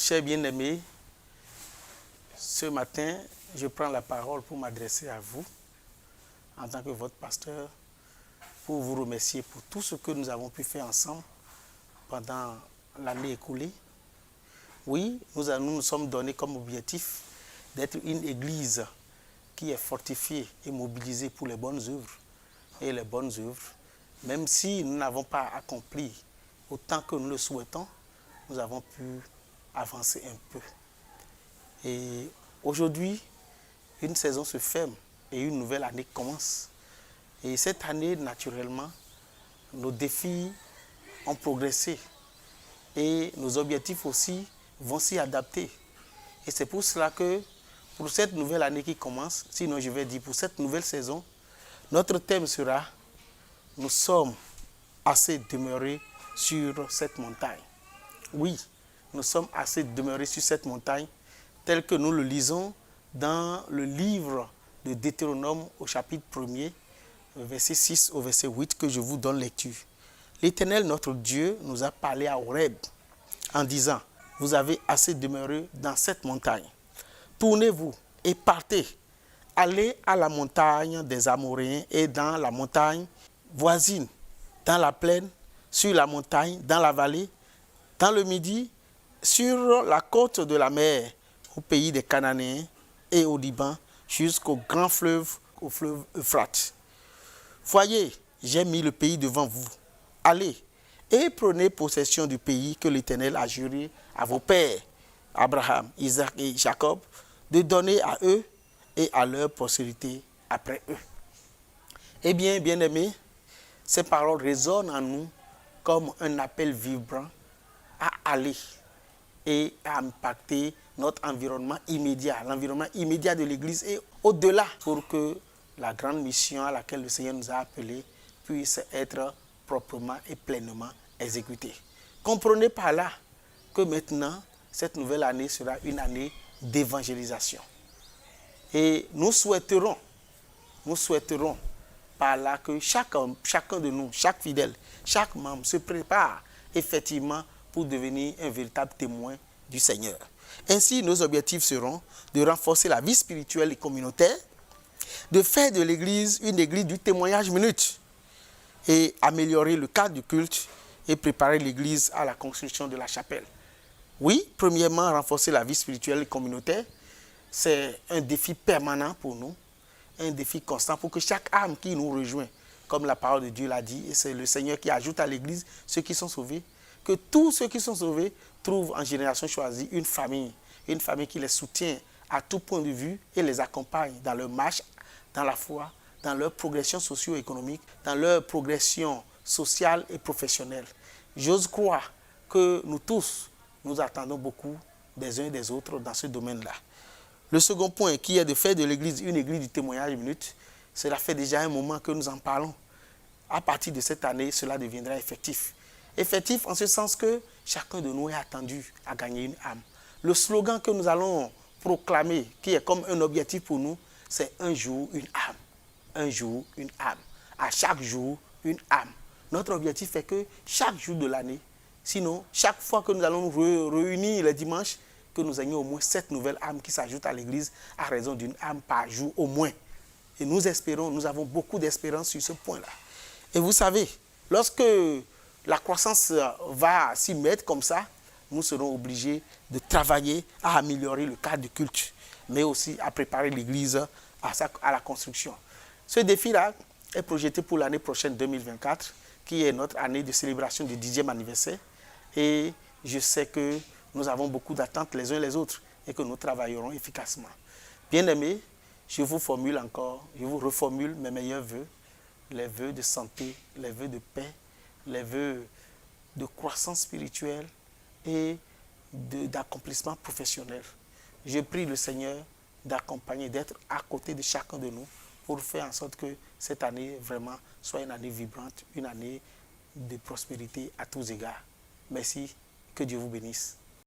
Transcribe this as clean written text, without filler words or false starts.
Chers bien-aimés, ce matin, je prends la parole pour m'adresser à vous, en tant que votre pasteur, pour vous remercier pour tout ce que nous avons pu faire ensemble pendant l'année écoulée. Oui, nous nous sommes donnés comme objectif d'être une église qui est fortifiée et mobilisée pour les bonnes œuvres. Et les bonnes œuvres, même si nous n'avons pas accompli autant que nous le souhaitons, nous avons pu avancer un peu. Et aujourd'hui, une saison se ferme et une nouvelle année commence. Et cette année, naturellement, nos défis ont progressé et nos objectifs aussi vont s'y adapter. Et c'est pour cela que pour cette nouvelle année qui commence, sinon je vais dire pour cette nouvelle saison, notre thème sera « Nous sommes assez demeurés sur cette montagne ». Oui, nous sommes assez demeurés sur cette montagne, tel que nous le lisons dans le livre de Deutéronome au chapitre 1er, verset 6 au verset 8, que je vous donne lecture. L'Éternel, notre Dieu, nous a parlé à Horeb en disant, « Vous avez assez demeuré dans cette montagne. Tournez-vous et partez. Allez à la montagne des Amoréens et dans la montagne voisine, dans la plaine, sur la montagne, dans la vallée, dans le midi, sur la côte de la mer, au pays des Cananéens et au Liban, jusqu'au grand fleuve, au fleuve Euphrate. Voyez, j'ai mis le pays devant vous. Allez et prenez possession du pays que l'Éternel a juré à vos pères, Abraham, Isaac et Jacob, de donner à eux et à leur postérité après eux. » Eh bien, bien-aimés, ces paroles résonnent en nous comme un appel vibrant à aller et à impacter notre environnement immédiat, l'environnement immédiat de l'Église et au-delà, pour que la grande mission à laquelle le Seigneur nous a appelés puisse être proprement et pleinement exécutée. Comprenez par là que maintenant, cette nouvelle année sera une année d'évangélisation. Et nous souhaiterons par là que chacun de nous, chaque fidèle, chaque membre se prépare effectivement pour devenir un véritable témoin du Seigneur. Ainsi, nos objectifs seront de renforcer la vie spirituelle et communautaire, de faire de l'Église une église du témoignage minute et améliorer le cadre du culte et préparer l'Église à la construction de la chapelle. Oui, premièrement, renforcer la vie spirituelle et communautaire, c'est un défi permanent pour nous, un défi constant pour que chaque âme qui nous rejoint, comme la parole de Dieu l'a dit, et c'est le Seigneur qui ajoute à l'Église ceux qui sont sauvés, que tous ceux qui sont sauvés trouvent en génération choisie une famille qui les soutient à tout point de vue et les accompagne dans leur marche, dans la foi, dans leur progression socio-économique, dans leur progression sociale et professionnelle. J'ose croire que nous tous, nous attendons beaucoup des uns et des autres dans ce domaine-là. Le second point, qui est de faire de l'Église une église du témoignage minute, cela fait déjà un moment que nous en parlons. À partir de cette année, cela deviendra effectif. Effectif en ce sens que chacun de nous est attendu à gagner une âme. Le slogan que nous allons proclamer, qui est comme un objectif pour nous, c'est un jour, une âme. Un jour, une âme. À chaque jour, une âme. Notre objectif est que chaque jour de l'année, sinon, chaque fois que nous allons nous réunir les dimanches, que nous ayons au moins 7 nouvelles âmes qui s'ajoutent à l'Église à raison d'une âme par jour au moins. Et nous espérons, nous avons beaucoup d'espérance sur ce point-là. Et vous savez, lorsque la croissance va s'y mettre comme ça, nous serons obligés de travailler à améliorer le cadre du culte, mais aussi à préparer l'Église à la construction. Ce défi-là est projeté pour l'année prochaine 2024, qui est notre année de célébration du 10e anniversaire. Et je sais que nous avons beaucoup d'attentes les uns les autres et que nous travaillerons efficacement. Bien-aimés, je vous reformule mes meilleurs vœux, les vœux de santé, les vœux de paix, les vœux de croissance spirituelle et d'accomplissement professionnel. Je prie le Seigneur d'accompagner, d'être à côté de chacun de nous pour faire en sorte que cette année vraiment soit une année vibrante, une année de prospérité à tous égards. Merci, que Dieu vous bénisse.